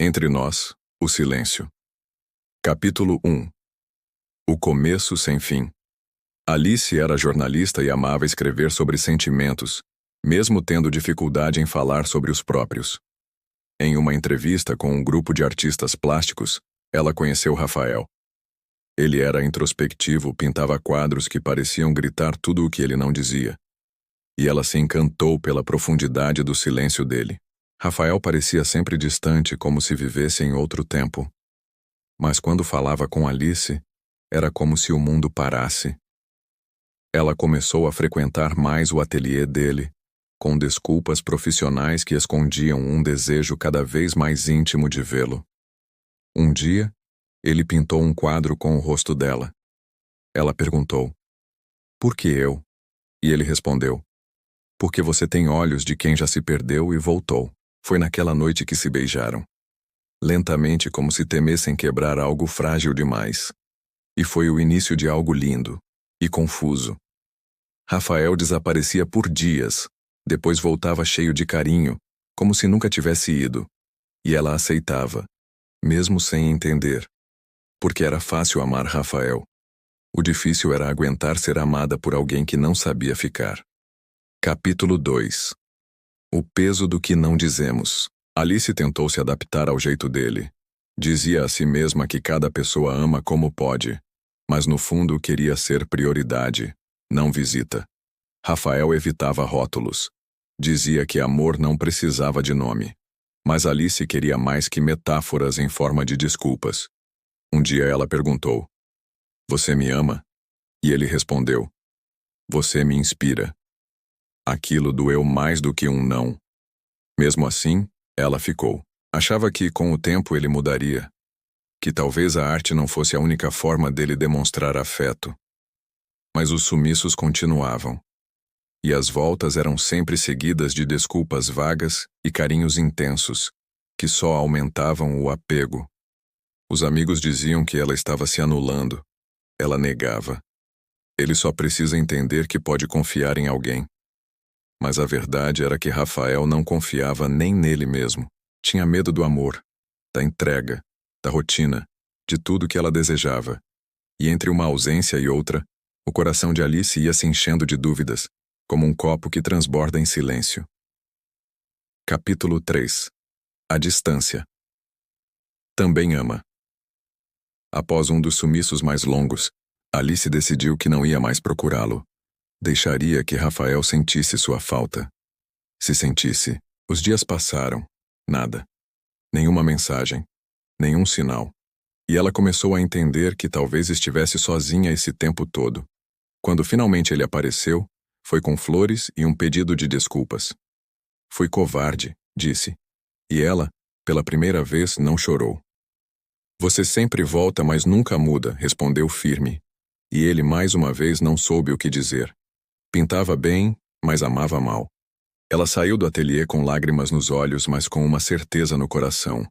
Entre nós, o silêncio. Capítulo 1. O começo sem fim. Alice era jornalista e amava escrever sobre sentimentos, mesmo tendo dificuldade em falar sobre os próprios. Em uma entrevista com um grupo de artistas plásticos, ela conheceu Rafael. Ele era introspectivo, pintava quadros que pareciam gritar tudo o que ele não dizia. E ela se encantou pela profundidade do silêncio dele. Rafael parecia sempre distante, como se vivesse em outro tempo. Mas quando falava com Alice, era como se o mundo parasse. Ela começou a frequentar mais o ateliê dele, com desculpas profissionais que escondiam um desejo cada vez mais íntimo de vê-lo. Um dia, ele pintou um quadro com o rosto dela. Ela perguntou: "Por que eu?" E ele respondeu: "Porque você tem olhos de quem já se perdeu e voltou." Foi naquela noite que se beijaram. Lentamente, como se temessem quebrar algo frágil demais. E foi o início de algo lindo e confuso. Rafael desaparecia por dias, depois voltava cheio de carinho, como se nunca tivesse ido. E ela aceitava, mesmo sem entender. Porque era fácil amar Rafael. O difícil era aguentar ser amada por alguém que não sabia ficar. Capítulo 2. O peso do que não dizemos. Alice tentou se adaptar ao jeito dele. Dizia a si mesma que cada pessoa ama como pode, mas no fundo queria ser prioridade, não visita. Rafael evitava rótulos. Dizia que amor não precisava de nome. Mas Alice queria mais que metáforas em forma de desculpas. Um dia ela perguntou: "Você me ama?" E ele respondeu: "Você me inspira." Aquilo doeu mais do que um não. Mesmo assim, ela ficou. Achava que, com o tempo, ele mudaria. Que talvez a arte não fosse a única forma dele demonstrar afeto. Mas os sumiços continuavam. E as voltas eram sempre seguidas de desculpas vagas e carinhos intensos, que só aumentavam o apego. Os amigos diziam que ela estava se anulando. Ela negava. Ele só precisa entender que pode confiar em alguém. Mas a verdade era que Rafael não confiava nem nele mesmo. Tinha medo do amor, da entrega, da rotina, de tudo que ela desejava. E entre uma ausência e outra, o coração de Alice ia se enchendo de dúvidas, como um copo que transborda em silêncio. Capítulo 3. A distância. Também ama. Após um dos sumiços mais longos, Alice decidiu que não ia mais procurá-lo. Deixaria que Rafael sentisse sua falta. Se sentisse, os dias passaram. Nada. Nenhuma mensagem. Nenhum sinal. E ela começou a entender que talvez estivesse sozinha esse tempo todo. Quando finalmente ele apareceu, foi com flores e um pedido de desculpas. "Fui covarde", disse. E ela, pela primeira vez, não chorou. "Você sempre volta, mas nunca muda", respondeu firme. E ele mais uma vez não soube o que dizer. Pintava bem, mas amava mal. Ela saiu do ateliê com lágrimas nos olhos, mas com uma certeza no coração.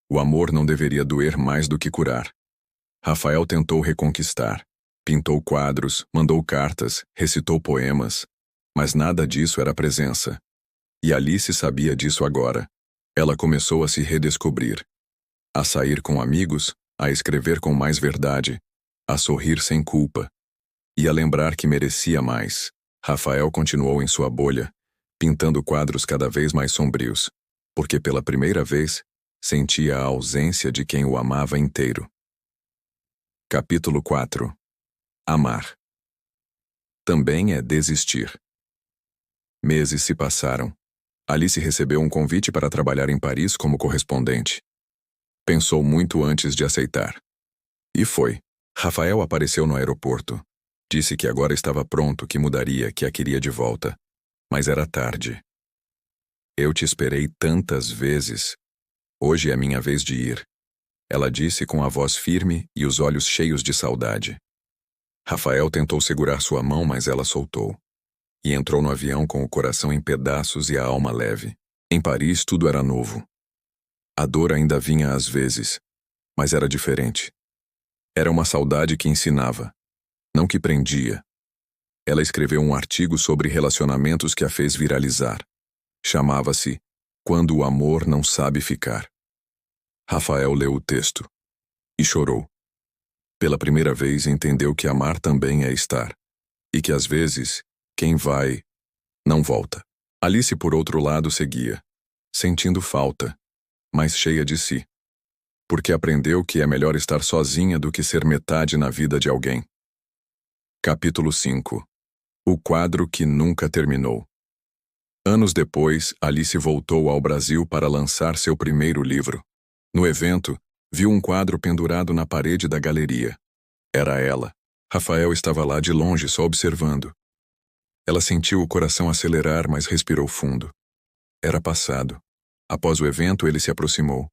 O amor não deveria doer mais do que curar. Rafael tentou reconquistar. Pintou quadros, mandou cartas, recitou poemas. Mas nada disso era presença. E Alice sabia disso agora. Ela começou a se redescobrir. A sair com amigos, a escrever com mais verdade, a sorrir sem culpa. E a lembrar que merecia mais. Rafael continuou em sua bolha, pintando quadros cada vez mais sombrios, porque pela primeira vez sentia a ausência de quem o amava inteiro. Capítulo 4. Amar. Também é desistir. Meses se passaram. Alice recebeu um convite para trabalhar em Paris como correspondente. Pensou muito antes de aceitar. E foi. Rafael apareceu no aeroporto. Disse que agora estava pronto, que mudaria, que a queria de volta. Mas era tarde. "Eu te esperei tantas vezes. Hoje é minha vez de ir." Ela disse com a voz firme e os olhos cheios de saudade. Rafael tentou segurar sua mão, mas ela soltou. E entrou no avião com o coração em pedaços e a alma leve. Em Paris tudo era novo. A dor ainda vinha às vezes, mas era diferente. Era uma saudade que ensinava, não que prendia. Ela escreveu um artigo sobre relacionamentos que a fez viralizar. Chamava-se "Quando o amor não sabe ficar." Rafael leu o texto e chorou. Pela primeira vez entendeu que amar também é estar, e que às vezes, quem vai, não volta. Alice, por outro lado, seguia, sentindo falta, mas cheia de si, porque aprendeu que é melhor estar sozinha do que ser metade na vida de alguém. Capítulo 5. O quadro que nunca terminou. Anos depois, Alice voltou ao Brasil para lançar seu primeiro livro. No evento, viu um quadro pendurado na parede da galeria. Era ela. Rafael estava lá de longe, só observando. Ela sentiu o coração acelerar, mas respirou fundo. Era passado. Após o evento, ele se aproximou.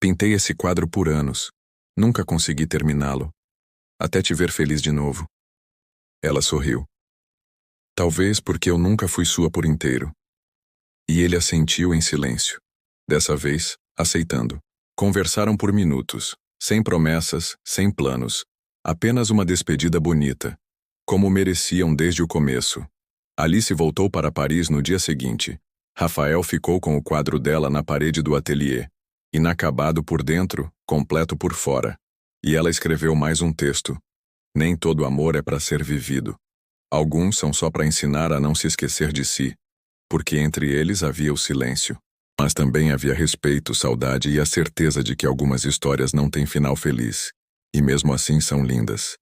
Pintei esse quadro por anos. Nunca consegui terminá-lo. Até te ver feliz de novo. Ela sorriu. Talvez porque eu nunca fui sua por inteiro. E ele assentiu em silêncio. Dessa vez, aceitando. Conversaram por minutos, sem promessas, sem planos. Apenas uma despedida bonita, como mereciam desde o começo. Alice voltou para Paris no dia seguinte. Rafael ficou com o quadro dela na parede do ateliê, inacabado por dentro, completo por fora. E ela escreveu mais um texto. Nem todo amor é para ser vivido. Alguns são só para ensinar a não se esquecer de si, porque entre eles havia o silêncio. Mas também havia respeito, saudade e a certeza de que algumas histórias não têm final feliz, e mesmo assim são lindas.